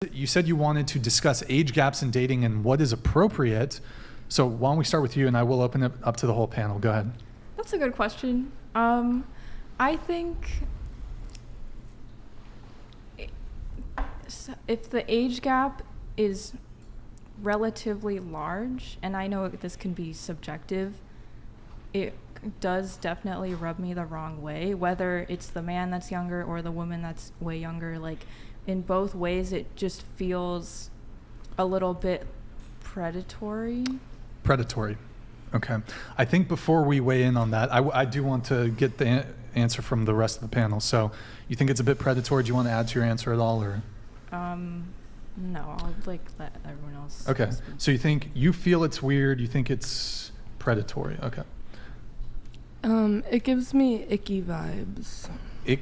You said you wanted to discuss age gaps in dating and what is appropriate. So why don't we start with you, and I will open it up to the whole panel. Go ahead. That's a good question. I think if the age gap is relatively large, and I know this can be subjective, it does definitely rub me the wrong way, whether it's the man that's younger or the woman that's way younger. Like, in both ways, it just feels a little bit predatory. Predatory. Okay. I think before we weigh in on that, I do want to get the answer from the rest of the panel. So you think it's a bit predatory? Do you want to add to your answer at all, or? No, I'll let everyone else. Okay. speak. So you feel it's weird. You think it's predatory. Okay. It gives me icky vibes. It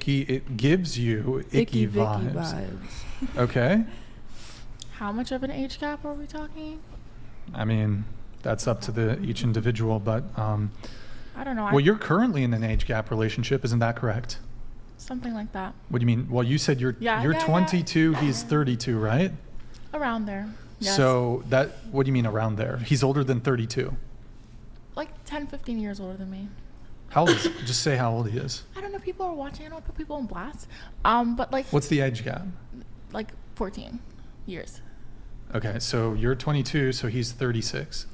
gives you icky vibes. Okay. How much of an age gap are we talking? I mean, that's up to each individual, but I don't know. well, you're currently in an age gap relationship, isn't that correct? Something like that. What do you mean? Well, you said you're 22, he's 32, right? Around there. Yes. So what do you mean around there? He's older than 32. Like 10, 15 years older than me. How old is he? Just say how old he is. I don't know. People are watching. I don't put people on blast. But like. What's the age gap? Like 14 years. Okay, so you're 22, so he's 36.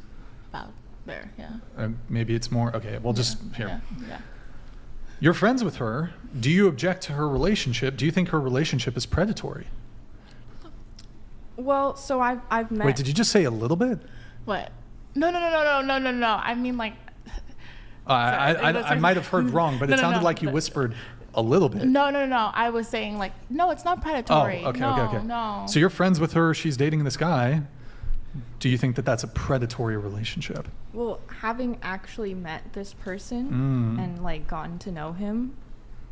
About there, yeah. Maybe it's more. Okay, well, just here. Yeah. You're friends with her. Do you object to her relationship? Do you think her relationship is predatory? Well, so I've met. Wait, did you just say a little bit? What? No. I mean, like. I might have heard wrong, but it sounded like you whispered a little bit. No. I was saying, like, no, it's not predatory. Oh, okay. No. So you're friends with her. She's dating this guy. Do you think that that's a predatory relationship? Well, having actually met this person and like gotten to know him,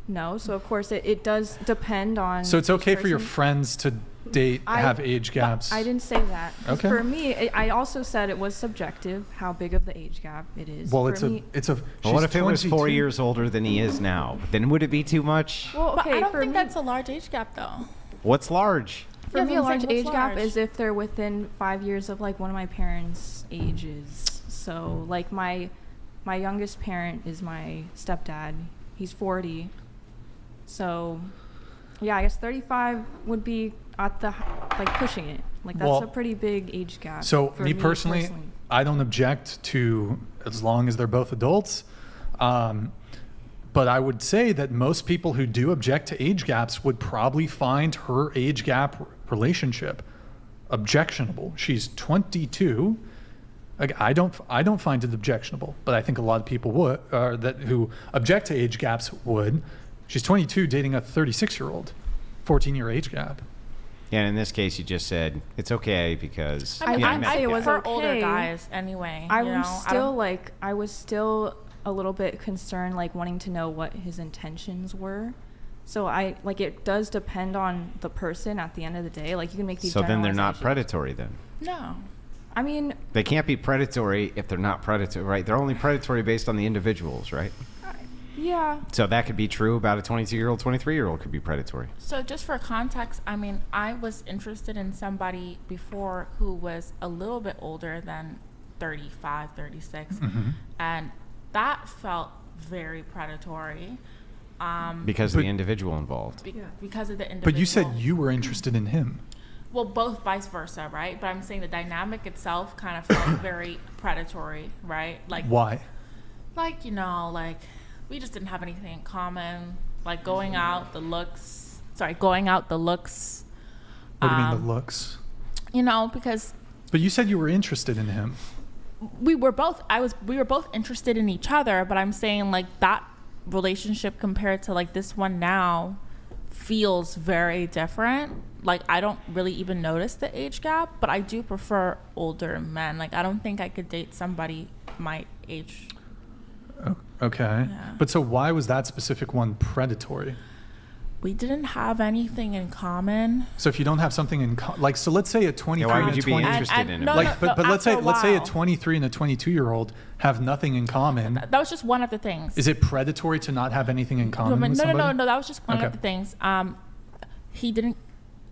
no. So of course it does depend on. So it's okay for your person. friends to date, have age gaps. I didn't say that. Okay. For me, I also said it was subjective how big of the age gap it is. Well, for me, it's a. Well, what she's if it was 22. 4 years older than he is now? Then would it be too much? Well, But okay. I don't for think me, that's a large age gap, though. What's large? for Yeah, me, I'm a large saying, age what's gap large? is if they're within 5 years of like one of my parents' ages. So like my youngest parent is my stepdad. He's 40. So yeah, I guess 35 would be at the like pushing it. Like that's Well, a pretty big age gap. So for me personally, I don't object to as long as they're both adults. But I would say that most people who do object to age gaps would probably find her age gap relationship objectionable. She's 22. Like, I don't find it objectionable, but I think a lot of people would, who object to age gaps would. She's 22 dating a 36-year-old, 14-year age gap. Yeah, and in this case, you just said it's okay because. I I didn't say it was prefer okay. older guys anyway. I you know? was still a little bit concerned, like wanting to know what his intentions were. So it does depend on the person at the end of the day. Like you can make these. So then they're not generalizations. predatory then. No. I mean, They can't be predatory if they're not predatory, right? They're only predatory based on the individuals, right? yeah. So that could be true about a 22-year-old, 23-year-old could be predatory. So just for context, I mean, I was interested in somebody before who was a little bit older than 35, 36. And that felt very predatory. Because of the individual involved. Because of the individual. But you said you were interested in him. Well, both vice versa, right? But I'm saying the dynamic itself kind of felt very predatory, right? Like Why? like, you know, like we just didn't have anything in common. Like going out, the looks. What What do you mean the looks? You know, because But you said you were interested in him. we were both interested in each other, but I'm saying like that relationship compared to like this one now feels very different. Like I don't really even notice the age gap, but I do prefer older men. Like I don't think I could date somebody my age. Okay. Yeah. But so why was that specific one predatory? We didn't have anything in common. So if you don't have something in like, so let's say a 23 why and would a you be 20 interested in him? no, like, but let's say after a a while. 23 and a 22-year-old have nothing in common. That was just one of the things. Is it predatory to not have anything in common with somebody? No. That was just one Okay. of the things. He didn't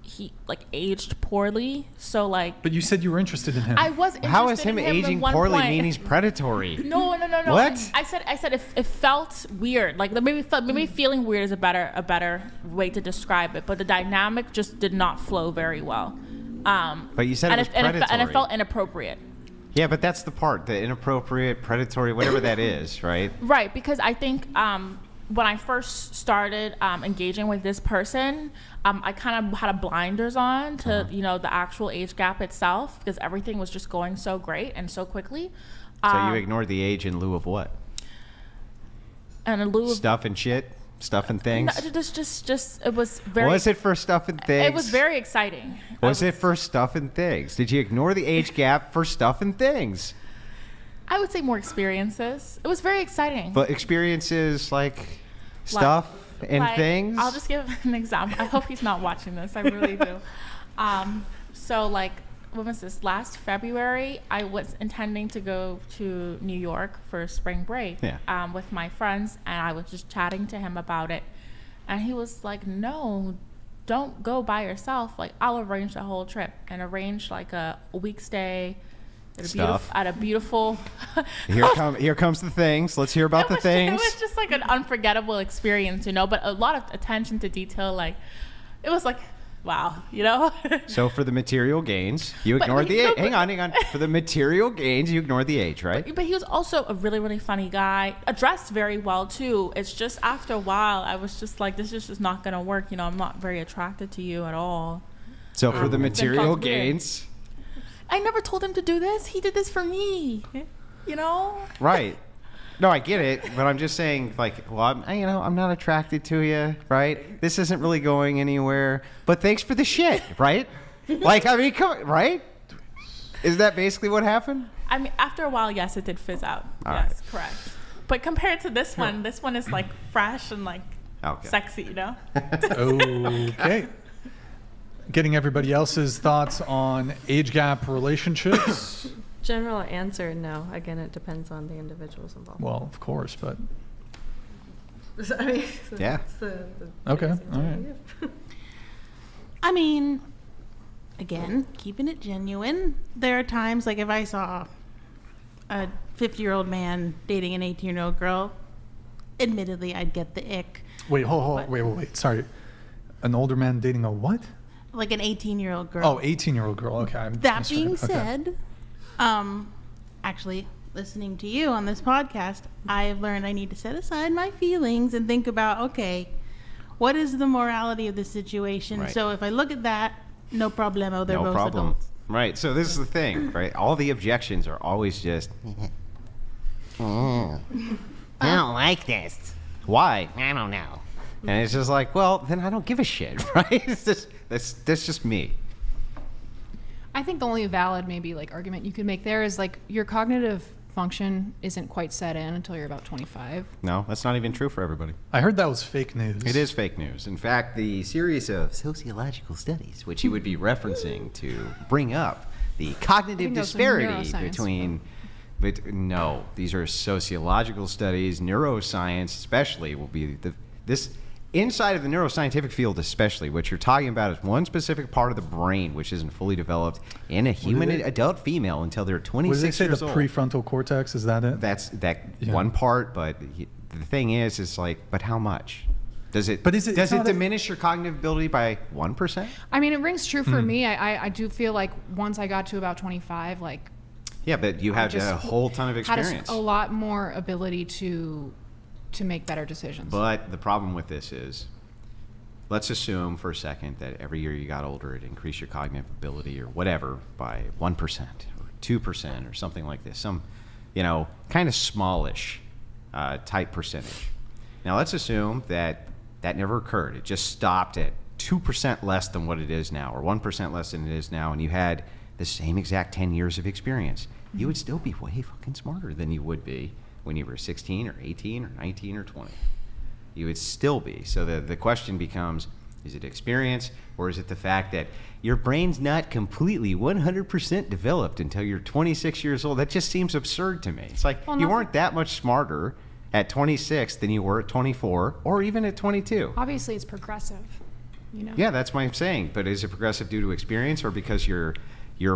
he like aged poorly. So like, But you said you were interested in him. I was interested How is him in at aging one poorly point. mean he's predatory? No. What? I said it felt weird. Like maybe feeling weird is a better way to describe it. But the dynamic just did not flow very well. But you said it was predatory. And it felt inappropriate. Yeah, but that's the part, the inappropriate, predatory, whatever that is, right? Right, because I think when I first started engaging with this person, I kind of had a blinders on to the actual age gap itself, because everything was just going so great and so quickly. So you ignored the age in lieu of what? And in lieu of Stuff and shit? Stuff and things? no, just it was very. Was it for stuff and things? It was very exciting. Was it for stuff and things? Did you ignore the age gap for stuff and things? I would say more experiences. It was very exciting. But experiences like stuff and Like, things? I'll just give an example. I hope he's not watching this. I really do. So like, when was this? Last February, I was intending to go to New York for spring break with my friends, and I was just chatting to him about it. And he was like, no, don't go by yourself. Like, I'll arrange the whole trip and arrange like a week stay at a beautiful Here comes the things. Let's hear about the things. It was just like an unforgettable experience, but a lot of attention to detail. Like, it was like, wow, So for the material gains, you ignored the age. Hang on. For the material gains, you ignored the age, right? But he was also a really, really funny guy, dressed very well too. It's just after a while, I was just like, this is just not going to work. I'm not very attracted to you at all. So for the material weird. gains, I never told him to do this. He did this for me, right? No, I get it, but I'm just saying, like, well, I'm not attracted to you, right? This isn't really going anywhere. But thanks for the shit, right? Like, I mean, come on, right? Is that basically what happened? I mean, after a while, yes, it did fizz out. All Yes, correct. But compared to this one is like fresh and like sexy, Okay. Getting everybody else's thoughts on age gap relationships. General answer, no. Again, it depends on the individuals involved. Well, of course, but I mean, Yeah. that's the okay, biggest all answer I right. can give. I mean, again, keeping it genuine. There are times, like if I saw a 50-year-old man dating an 18-year-old girl, admittedly, I'd get the ick. Wait, hold, But- wait. Sorry, an older man dating a what? Like an 18-year-old girl. Oh, 18-year-old girl. Okay. I That misheard. being Okay. said, actually, listening to you on this podcast, I've learned I need to set aside my feelings and think about, okay, what is the morality of the situation? Right. So if I look at that, no problemo, they're No both problem. adults. Right. So this is the thing, right? All the objections are always just, I don't like this. why? I don't know. And it's just like, well, then I don't give a shit, right? It's just that's just me. I think the only valid maybe like argument you could make there is like your cognitive function isn't quite set in until you're about 25. No, that's not even true for everybody. I heard that was fake news. It is fake news. In fact, the series of sociological studies, which you would be referencing to bring up the cognitive think those are disparity neuroscience. between. But no, these are sociological studies. Neuroscience, especially, will be this inside of the neuroscientific field, especially. What you're talking about is one specific part of the brain which isn't fully developed in a human they- adult female until they're What did 26 they say? years The old. prefrontal cortex? Is that it? That's Yeah. one part, but the thing is like, but how much? Does it? But is it- does it's it not a- diminish your cognitive ability by 1%? I mean, it rings true for me. I do feel like once I got to about 25, like Yeah, but you I have just a whole ton of had experience. a lot more ability to make better decisions. But the problem with this is, let's assume for a second that every year you got older, it increased your cognitive ability or whatever by 1% or 2% or something like this. Some, kind of smallish type percentage. Now let's assume that that never occurred. It just stopped at 2% less than what it is now, or 1% less than it is now, and you had the same exact 10 years of experience. You would still be way fucking smarter than you would be when you were 16 or 18 or 19 or 20. You would still be. So the question becomes, is it experience, or is it the fact that your brain's not completely 100% developed until you're 26 years old? That just seems absurd to me. It's like Well, you nothing- weren't that much smarter at 26 than you were at 24 or even at 22. Obviously, it's progressive. You know. Yeah, that's what I'm saying. But is it progressive due to experience or because your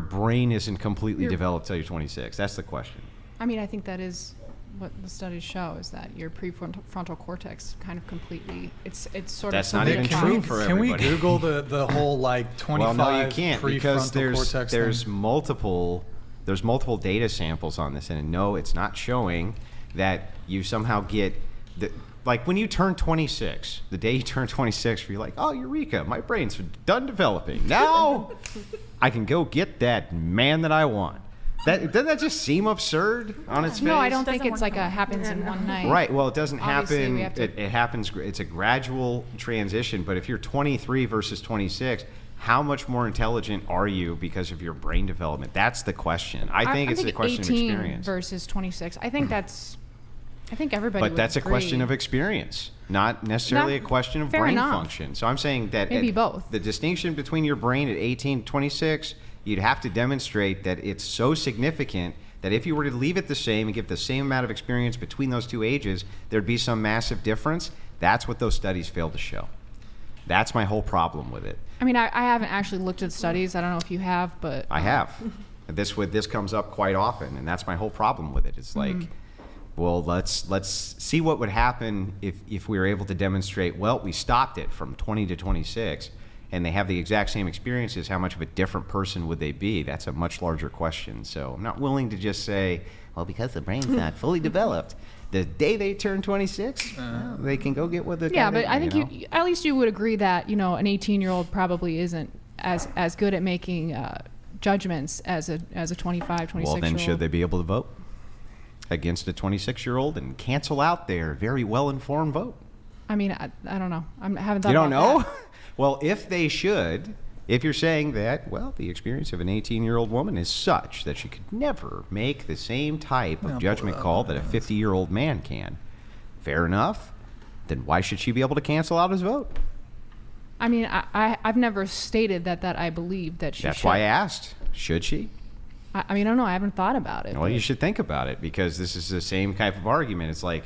brain isn't completely developed till you're 26? That's the question. I mean, I think that is what the studies show, is that your prefrontal cortex kind of completely, it's sort That's of not even solidified. true for Can we everybody. Google the whole like 25 Well, no, you can't because prefrontal cortex there's thing? multiple data samples on this, and no, it's not showing that you somehow get like when you turn 26, the day you turn 26, you're like, oh, eureka, my brain's done developing. Now I can go get that man that I want. Doesn't that just seem absurd on its face? No, I don't think Doesn't it's work like happens in one night. Right. Well, it doesn't Obviously, happen. we have to- It happens. It's a gradual transition. But if you're 23 versus 26, how much more intelligent are you because of your brain development? That's the question. I think it's a question of 18 experience. versus 26. I think everybody. But would that's a agree. question of experience, not necessarily Not- a question of fair brain enough. function. So I'm saying that Maybe both. the distinction between your brain at 18 and 26, you'd have to demonstrate that it's so significant that if you were to leave it the same and give the same amount of experience between those two ages, there'd be some massive difference. That's what those studies failed to show. That's my whole problem with it. I mean, I haven't actually looked at the studies. I don't know if you have, but I have. This comes up quite often, and that's my whole problem with it. It's like, well, let's see what would happen if we were able to demonstrate, well, we stopped it from 20 to 26, and they have the exact same experiences, how much of a different person would they be? That's a much larger question. So I'm not willing to just say, well, because the brain's not fully developed, the day they turn 26, they can go get what the yeah. But I think you at least you would agree that an 18-year-old probably isn't as good at making judgments as a 25, 26-year-old. Well, then should they be able to vote against a 26-year-old and cancel out their very well-informed vote? I mean, I don't know. I haven't thought. You don't about know? that. Well, if they should, if you're saying that, well, the experience of an 18-year-old woman is such that she could never make the same type of judgment call that a 50-year-old man can, fair enough, then why should she be able to cancel out his vote? I mean, I've never stated that I believe that she That's should. why I asked, should she? I mean, I don't know. I haven't thought about it. Well, you should think about it because this is the same type of argument. It's like,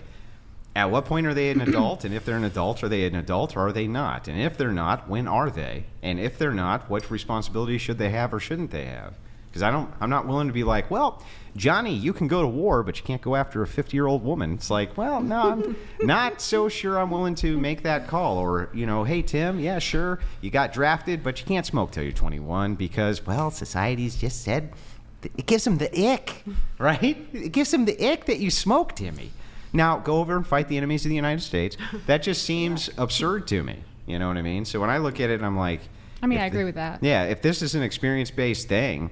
at what point are they an adult? And if they're an adult, are they an adult or are they not? And if they're not, when are they? And if they're not, what responsibilities should they have or shouldn't they have? Because I'm not willing to be like, well, Johnny, you can go to war, but you can't go after a 50-year-old woman. It's like, well, no, I'm not so sure I'm willing to make that call. Or, hey, Tim, yeah, sure, you got drafted, but you can't smoke till you're 21 because, well, society's just said it gives them the ick, right? It gives them the ick that you smoke, Timmy. Now, go over and fight the enemies of the United States. That just seems absurd to me. You know what I mean? So when I look at it, I'm like... I mean, I agree with that. Yeah, if this is an experience-based thing,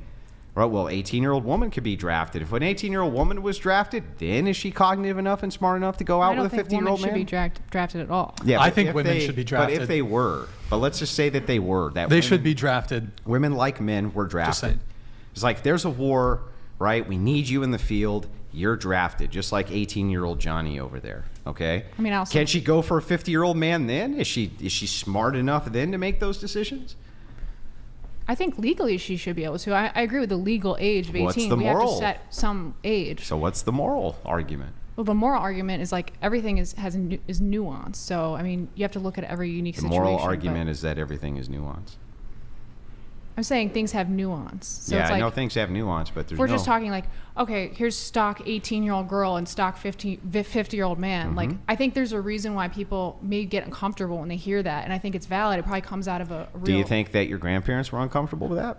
right, well, 18-year-old woman could be drafted. If an 18-year-old woman was drafted, then is she cognitive enough and smart enough to go out I don't with a think 50-year-old women man? should be drafted at all. Yeah, I but think if women should be drafted. But if they were, but let's just say that they were. That They women- should be drafted. Women like men were drafted. saying. It's like there's a war, right? We need you in the field. You're drafted, just like 18-year-old Johnny over there. Okay. I mean, also- can she go for a 50-year-old man then? Is she smart enough then to make those decisions? I think legally she should be able to. I agree with the legal age of 18. What's the we have moral? to set some age. So what's the moral argument? Well, the moral argument is like everything is nuanced. So I mean, you have to look at every unique The situation. moral but argument is that everything is nuanced. I'm saying things have nuance. So yeah, it's I like, know things have nuance, but there's we're no... just talking like, okay, here's stock 18-year-old girl and stock 50-year-old man. Mm-hmm. Like, I think there's a reason why people may get uncomfortable when they hear that, and I think it's valid. It probably comes out of a real. Do you think that your grandparents were uncomfortable with that?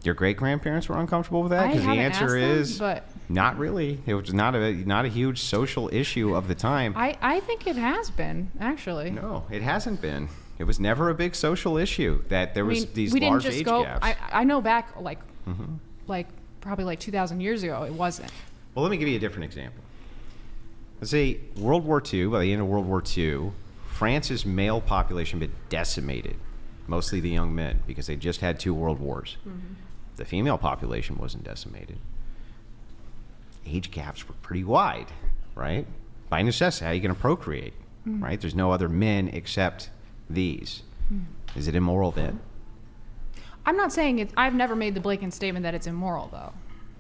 Your great-grandparents were uncomfortable with that? I Because the haven't answer asked them, is but not really. It was not a huge social issue of the time. I think it has been actually. No, it hasn't been. It was never a big social issue that there I was mean, these we didn't large just age go. gaps. I know back like probably like 2,000 years ago, it wasn't. Well, let me give you a different example. Let's say World War II, by the end of World War II, France's male population had been decimated, mostly the young men, because they just had 2 world wars. The female population wasn't decimated. Age gaps were pretty wide, right? By necessity, how are you going to procreate, right? There's no other men except these. Is it immoral then? I'm not saying it. I've never made the blatant statement that it's immoral, though.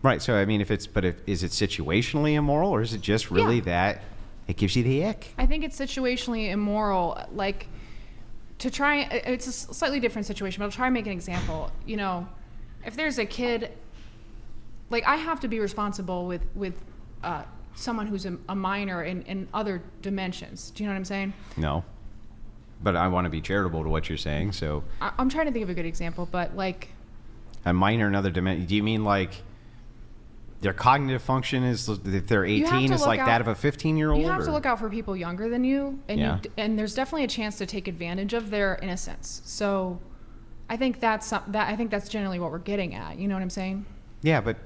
Right. So I mean, is it situationally immoral, or is it just really Yeah. that it gives you the ick? I think it's situationally immoral. Like, to try, it's a slightly different situation, but I'll try and make an example. You know, if there's a kid, like I have to be responsible with someone who's a minor in other dimensions. Do you know what I'm saying? No. But I want to be charitable to what you're saying, so I'm trying to think of a good example, but like, a minor in other dimension. Do you mean like their cognitive function is, if they're You have 18, to is look like that out- of a 15-year-old? you have to or- look out for people younger than you, and Yeah. and there's definitely a chance to take advantage of their innocence. So, I think that's generally what we're getting at. You know what I'm saying? Yeah, but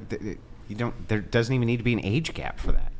you don't. There doesn't even need to be an age gap for that.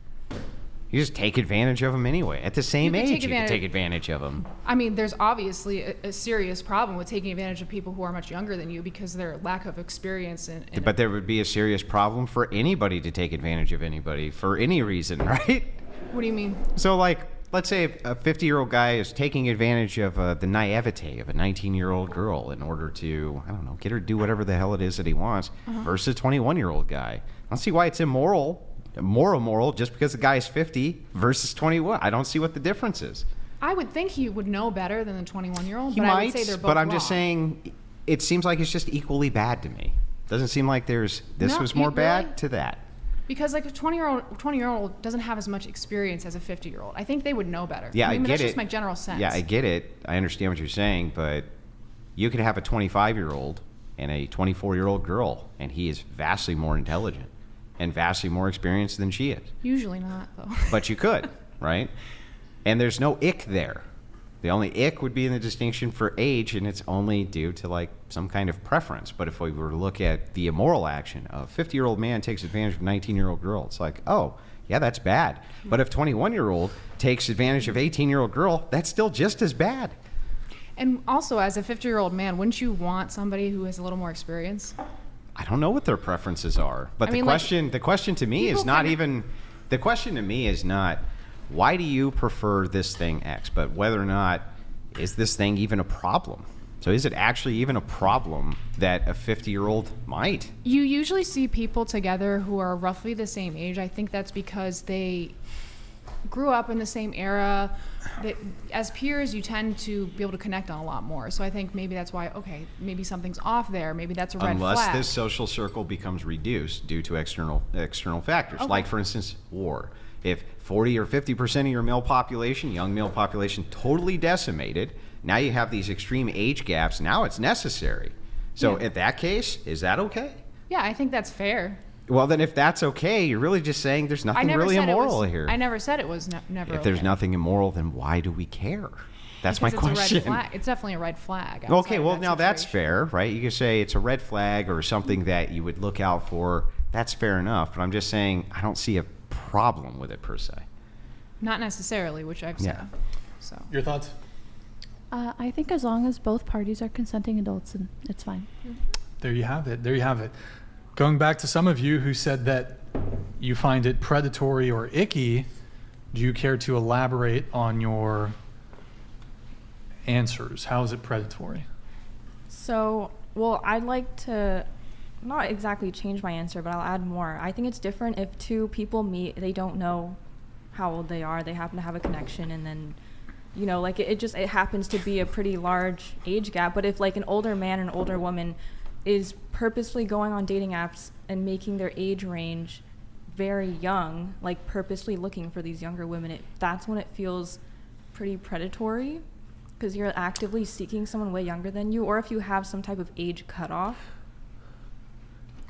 You just take advantage of them anyway. At the same You can take age, you can advantage- take advantage of them. I mean, there's obviously a serious problem with taking advantage of people who are much younger than you because their lack of experience and But there would be a serious problem for anybody to take advantage of anybody for any reason, right? what do you mean? So, like, let's say a 50-year-old guy is taking advantage of the naivete of a 19-year-old girl in order to, I don't know, get her to do whatever the hell it is that he wants, versus a 21-year-old guy. I don't see why it's immoral, more immoral, just because the guy is 50 versus 21. I don't see what the difference is. I would think he would know better than the 21-year-old, He but I might, would say they're both but I'm just wrong. saying, it seems like it's just equally bad to me. Doesn't seem like there's this No, was more you bad really- to that. Because like a 20-year-old doesn't have as much experience as a 50-year-old. I think they would know better. Yeah, I mean, get that's it. just my general sense. Yeah, I get it. I understand what you're saying, but you could have a 25-year-old and a 24-year-old girl, and he is vastly more intelligent and vastly more experienced than she is. Usually not, though. But you could, right? And there's no ick there. The only ick would be in the distinction for age, and it's only due to like some kind of preference. But if we were to look at the immoral action of 50-year-old man takes advantage of a 19-year-old girl, it's like, oh, yeah, that's bad. But if 21-year-old takes advantage of 18-year-old girl, that's still just as bad. And also, as a 50-year-old man, wouldn't you want somebody who has a little more experience? I don't know what their preferences are, but I mean, like, the question to me is people not kinda- even, the question to me is not, why do you prefer this thing X, but whether or not is this thing even a problem? So is it actually even a problem that a 50-year-old might? You usually see people together who are roughly the same age. I think that's because they grew up in the same era. That as peers, you tend to be able to connect on a lot more. So I think maybe that's why, okay, maybe something's off there. Maybe that's a red Unless flag. this social circle becomes reduced due to external factors, like for instance, war. If 40 or 50% of your male population, young male population, totally decimated, now you have these extreme age gaps. Now it's necessary. So Yeah. in that case, is that okay? Yeah, I think that's fair. Well, then if that's okay, you're really just saying there's I nothing never really said immoral it was, here. I never said it was never. If there's okay. nothing immoral, then why do we care? That's Because my it's question. A red flag. It's definitely a red flag. Okay, outside of well that now that's situation. fair, right? You could say it's a red flag or something that you would look out for. That's fair enough, but I'm just saying I don't see a problem with it per se. Not necessarily, which I've said. Yeah. So Your thoughts? I think as long as both parties are consenting adults, and it's fine. There you have it. There you have it. Going back to some of you who said that you find it predatory or icky, do you care to elaborate on your answers? How is it predatory? So, well, I'd like to not exactly change my answer, but I'll add more. I think it's different if two people meet, they don't know how old they are, they happen to have a connection, and then, you know, like it happens to be a pretty large age gap. But if like an older man and an older woman is purposely going on dating apps and making their age range very young, like purposely looking for these younger women, that's when it feels pretty predatory, because you're actively seeking someone way younger than you, or if you have some type of age cutoff.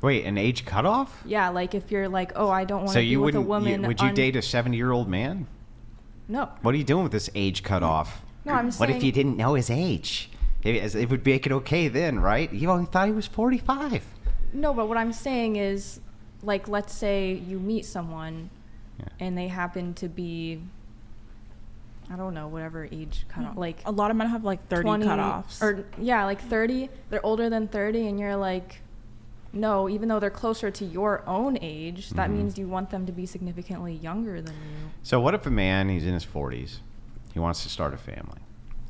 Wait, an age cutoff? Yeah, like if you're like, oh, I don't want So to be you with a wouldn't? woman. Would you date a 70-year-old man? No. What are you doing with this age cutoff? No, I'm What if saying- you didn't know his age? It would make it okay then, right? You only thought he was 45. No, but what I'm saying is, like, let's say you meet someone Yeah. and they happen to be, I don't know, whatever age cutoff, like A lot of men have like 30 20 cutoffs. or yeah, like 30. They're older than 30, and you're like, no, even though they're closer to your own age, that Mhm. means you want them to be significantly younger than you. So what if a man, he's in his 40s, he wants to start a family,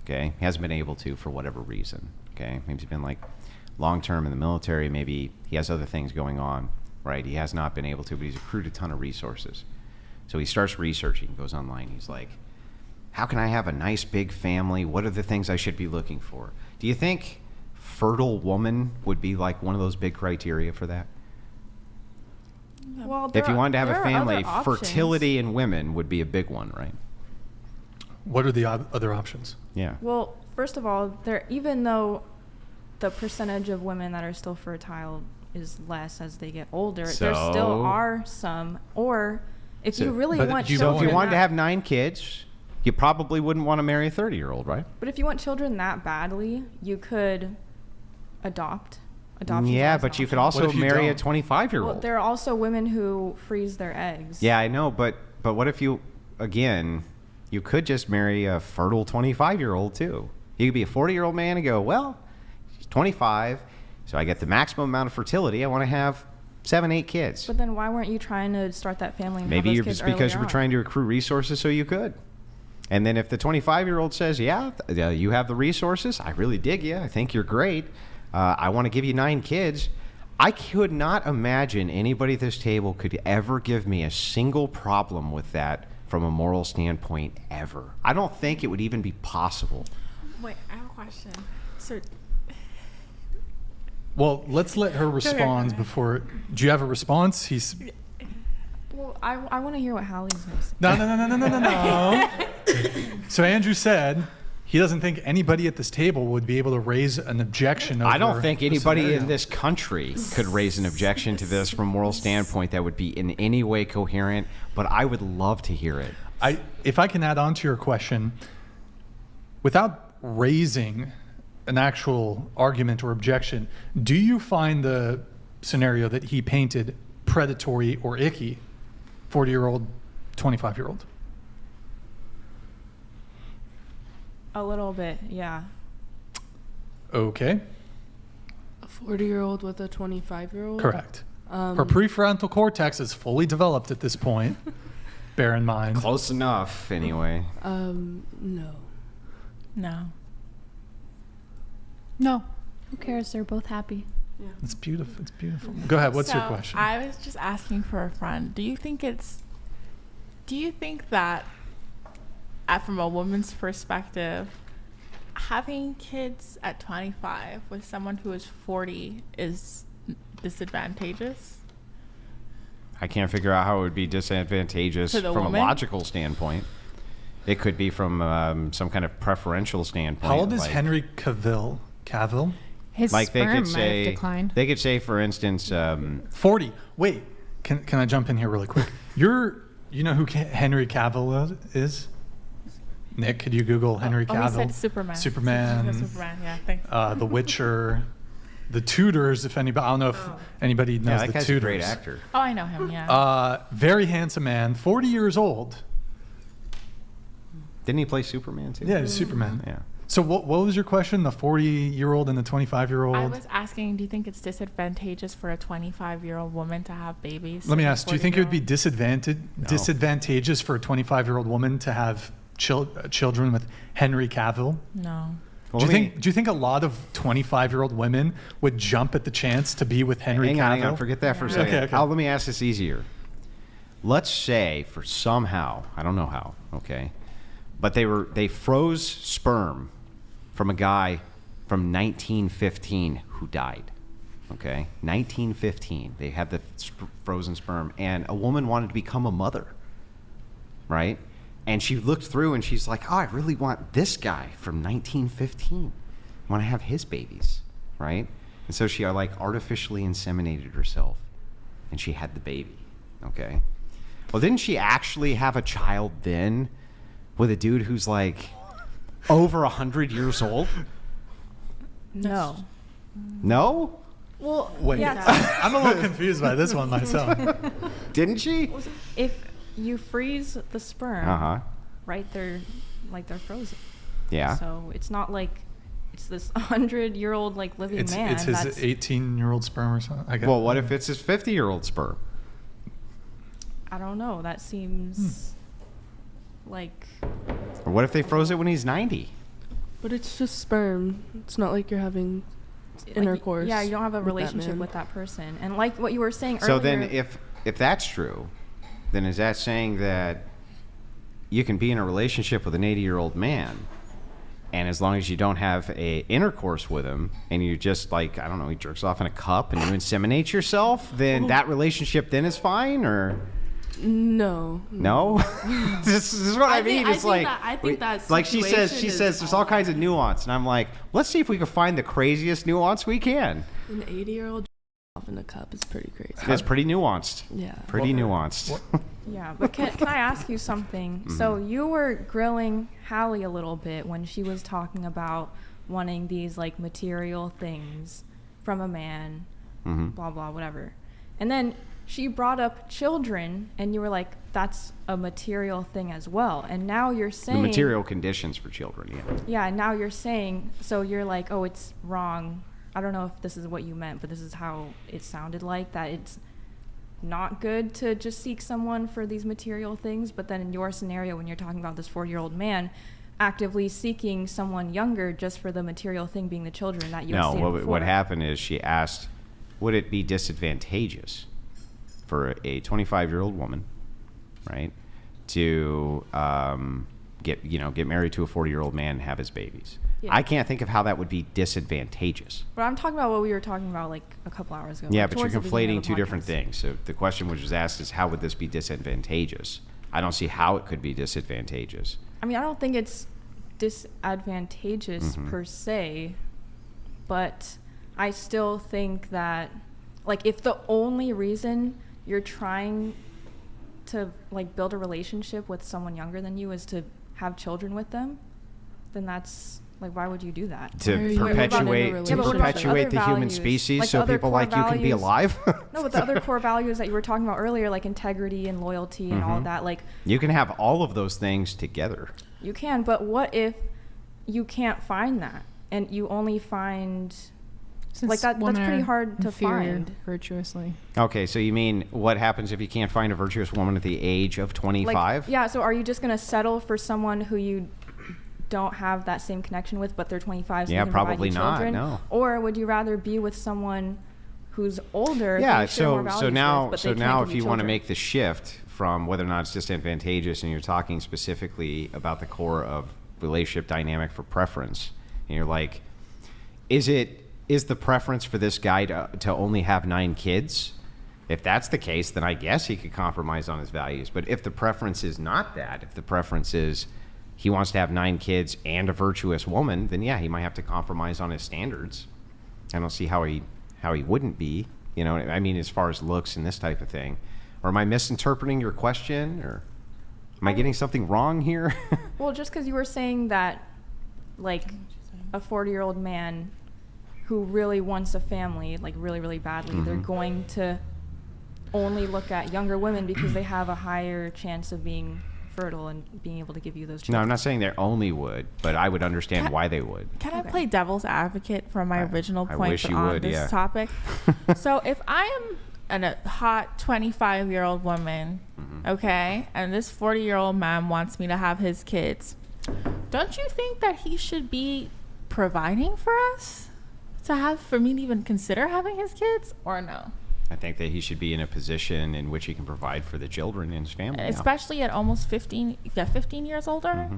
okay? He hasn't been able to for whatever reason, okay? Maybe he's been like long-term in the military, maybe he has other things going on, right? He has not been able to, but he's accrued a ton of resources. So he starts researching, goes online, he's like, how can I have a nice big family? What are the things I should be looking for? Do you think fertile woman would be like one of those big criteria for that? Well, If you wanted to have there a are family, other options. fertility in women would be a big one, right? What are the other options? Yeah. Well, first of all, even though the percentage of women that are still fertile is less as they get older, there still So? are some. Or if So- you really but want you So if children, you wanted to that- have 9 kids, you probably wouldn't want to marry a 30-year-old, right? but if you want children that badly, you could adopt. Adoption. Yeah, but you could What also if you marry a don't? 25-year-old. Well, there are also women who freeze their eggs. Yeah, I know, but what if you, again, you could just marry a fertile 25-year-old too. You could be a 40-year-old man and go, well, she's 25, so I get the maximum amount of fertility. I want to have 7, 8 kids. But then why weren't you trying to start that family? And Maybe have you're those just kids because you were earlier on? trying to accrue resources so you could. And then if the 25-year-old says, yeah, you have the resources, I really dig you, I think you're great, I want to give you 9 kids, I could not imagine anybody at this table could ever give me a single problem with that from a moral standpoint ever. I don't think it would even be possible. Wait, I have a question. So, Well, let's let her respond ahead. before. Do you have a response? Well, I want to hear what Hallie's going to say. No. So Andrew said he doesn't think anybody at this table would be able to raise an objection. I don't over think the anybody scenario. in this country could raise an objection to this from a moral standpoint that would be in any way coherent, but I would love to hear it. If I can add on to your question, without raising an actual argument or objection, do you find the scenario that he painted predatory or icky? 40-year-old, 25-year-old. A little bit, yeah. Okay, A 40-year-old with a 25-year-old? correct. Her prefrontal cortex is fully developed at this point. Bear in mind. Close enough, anyway. No. no. No. Who cares? They're both happy. It's beautiful. It's beautiful. Go ahead. What's your So, question? I was just asking for a friend. Do you think that from a woman's perspective, having kids at 25 with someone who is 40 is disadvantageous? I can't figure out how it would be disadvantageous To the from woman? a logical standpoint. It could be from some kind of preferential standpoint. How old is like- Henry Cavill? His Like they sperm could might say, have declined. they could say, for instance, 40. Wait, can I jump in here really quick? You know who Henry Cavill is? Nick, could you Google Henry Oh, Cavill? he said Superman. Superman. Superman, yeah, thanks. The Witcher, The Tudors. If anybody, I don't know if anybody knows yeah, that The guy's Tudors. a great actor. Oh, I know him, yeah. Very handsome man, 40 years old. Didn't he play Superman too? Yeah, he's Superman. Yeah. So what was your question? The 40-year-old and the 25-year-old? I was asking, do you think it's disadvantageous for a 25-year-old woman to have babies? Let me and a ask, do you think it would be 40-year-old? disadvantageous for a 25-year-old woman to have children with Henry Cavill? No. Well, Do you think a lot of 25-year-old women would jump at the chance to be with Henry Cavill? Hang on, forget that for a Yeah. second. Okay. Let me ask this easier. Let's say for somehow, I don't know how, okay, but they froze sperm from a guy from 1915 who died. Okay, 1915. They had the frozen sperm, and a woman wanted to become a mother, right? And she looked through, and she's like, "Oh, I really want this guy from 1915. I want to have his babies, right?" And so she like artificially inseminated herself, and she had the baby. Okay. Well, didn't she actually have a child then with a dude who's like over 100 years old? No. No? Well, Wait, yeah. I'm a little confused by this one myself. Didn't she? If you freeze the sperm, Uh-huh. right, they're frozen. Yeah. So it's not like it's this 100-year-old like living It's man. his that's 18-year-old sperm or something. I guess. Well, what if it's his 50-year-old sperm? I don't know. That seems like Or what if they froze it when he's 90? But it's just sperm. It's not like you're having intercourse. yeah, you don't have a with that relationship man. with that person. And like what you were saying So earlier. then if that's true, then is that saying that you can be in a relationship with an 80-year-old man, and as long as you don't have a intercourse with him, and you just like, I don't know, he jerks off in a cup and you inseminate yourself, then that relationship then is fine, or No. no? this is what I mean. It's like, I think that like she says, situation there's all kinds of nuance, and I'm like, let's see if we can find the craziest nuance we can. An 80-year-old off in a cup is pretty crazy. It's pretty nuanced. Yeah. Pretty nuanced. Yeah, but can I ask you something? So you were grilling Hallie a little bit when she was talking about wanting these like material things from a man, blah, blah, whatever. And then she brought up children and you were like, that's a material thing as well. And now you're The saying material conditions for children, yeah. Yeah, and now you're saying, so you're like, oh, it's wrong. I don't know if this is what you meant, but this is how it sounded like, that it's not good to just seek someone for these material things. But then in your scenario, when you're talking about this 40-year-old man actively seeking someone younger just for the material thing being the children that you had No, stated what before. happened is she asked, would it be disadvantageous for a 25-year-old woman, right, to get married to a 40-year-old man and have his babies? Yeah. I can't think of how that would be disadvantageous. But I'm talking about what we were talking about like a couple hours ago. Yeah, like but you're towards the beginning conflating of the two different podcast. things. So the question which was asked is, how would this be disadvantageous? I don't see how it could be disadvantageous. I mean, I don't think it's disadvantageous per se, but I still think that, like, if the only reason you're trying to, like, build a relationship with someone younger than you is to have children with them, then that's, like, why would you do that? To Why are you about perpetuate, in a to Yeah, but what about the perpetuate other the human values? species Like the so other people core like you can be values. alive? No, but the other core values that you were talking about earlier, like integrity and loyalty and all of that, like, You can have all of those things together. you can, but what if you can't find that and you only find Since that's women pretty are hard to inferior find. virtuously. Okay, so you mean what happens if you can't find a virtuous woman at the age of 25? Like, yeah, so are you just going to settle for someone who you don't have that same connection with, but they're 25, so Yeah, they can provide probably you not, children? no. Or would you rather be with someone who's older? who Yeah, you share more so values now with, but so they can't now give if you want to children? make the shift from whether or not it's disadvantageous, and you're talking specifically about the core of relationship dynamic for preference, and you're like, is the preference for this guy to only have 9 kids? If that's the case, then I guess he could compromise on his values. But if the preference is not that, if the preference is he wants to have 9 kids and a virtuous woman, then yeah, he might have to compromise on his standards. I don't see how he wouldn't be. You know, I mean, as far as looks and this type of thing. Or am I misinterpreting your question, or am I getting something wrong here? Well, just because you were saying that, like, a 40-year-old man who really wants a family, like, really, really badly, they're going to only look at younger women because they have a higher chance of being fertile and being able to give you those children. No, I'm not saying they only would, but I would understand why they would. Can I Okay. play devil's advocate for my original I point wish but you on would, this yeah. topic? So if I am a hot 25-year-old woman, okay, and this 40-year-old man wants me to have his kids, don't you think that he should be providing for us for me to even consider having his kids, or no? I think that he should be in a position in which he can provide for the children in his family. yeah. Especially at almost 15 years older.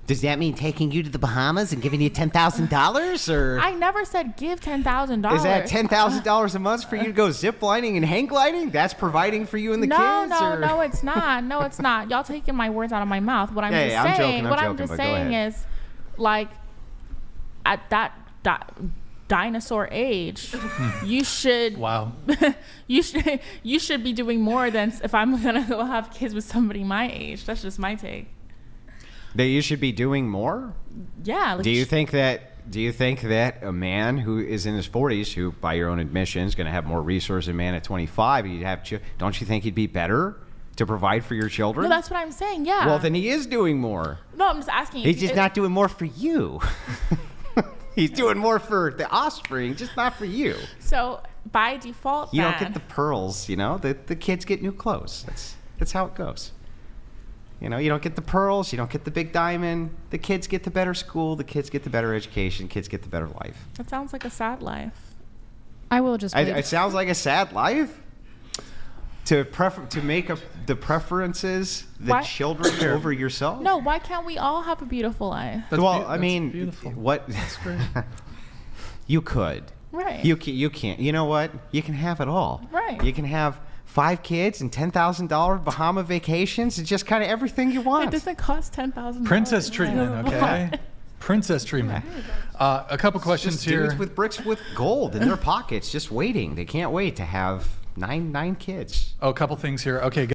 Does that mean taking you to the Bahamas and giving you $10,000, or I never said give $10,000. Is that $10,000 a month for you to go zip lining and hang gliding? That's providing for you and the kids? or? No, it's not. No, it's not. Y'all taking my words out of my mouth. What I'm Yeah, just yeah, I'm saying, joking, what I'm I'm just joking, but go saying ahead. is, like, at that dinosaur age, you should Wow. you should be doing more than if I'm gonna go have kids with somebody my age. That's just my take. That you should be doing more? Yeah. Like, Do you think that a man who is in his 40s, who by your own admission is going to have more resources than a man at 25, don't you think he'd be better to provide for your children? No, that's what I'm saying. Yeah. Well, then he is doing more. No, I'm just asking. He's just not doing more for you. He's doing more for the offspring, just not for you. So by default, You then, don't get the pearls, you know. The kids get new clothes. That's how it goes. You know, you don't get the pearls, you don't get the big diamond. The kids get the better school, the kids get the better education, kids get the better life. That sounds like a sad life. I will just. It sounds like a sad life. to make up the preferences, the Why- children over yourself. No, why can't we all have a beautiful life? That's well, beau- I that's mean, beautiful. what? That's great. You could. Right. You can't. You know what? You can have it all. Right. You can have 5 kids and $10,000 Bahama vacations. It's just kind of everything you want. It doesn't cost $10,000. Princess treatment, okay? Princess treatment. A couple questions Just here. dudes with bricks with gold in their pockets, just waiting. They can't wait to have nine kids. Oh, a couple things here. Okay.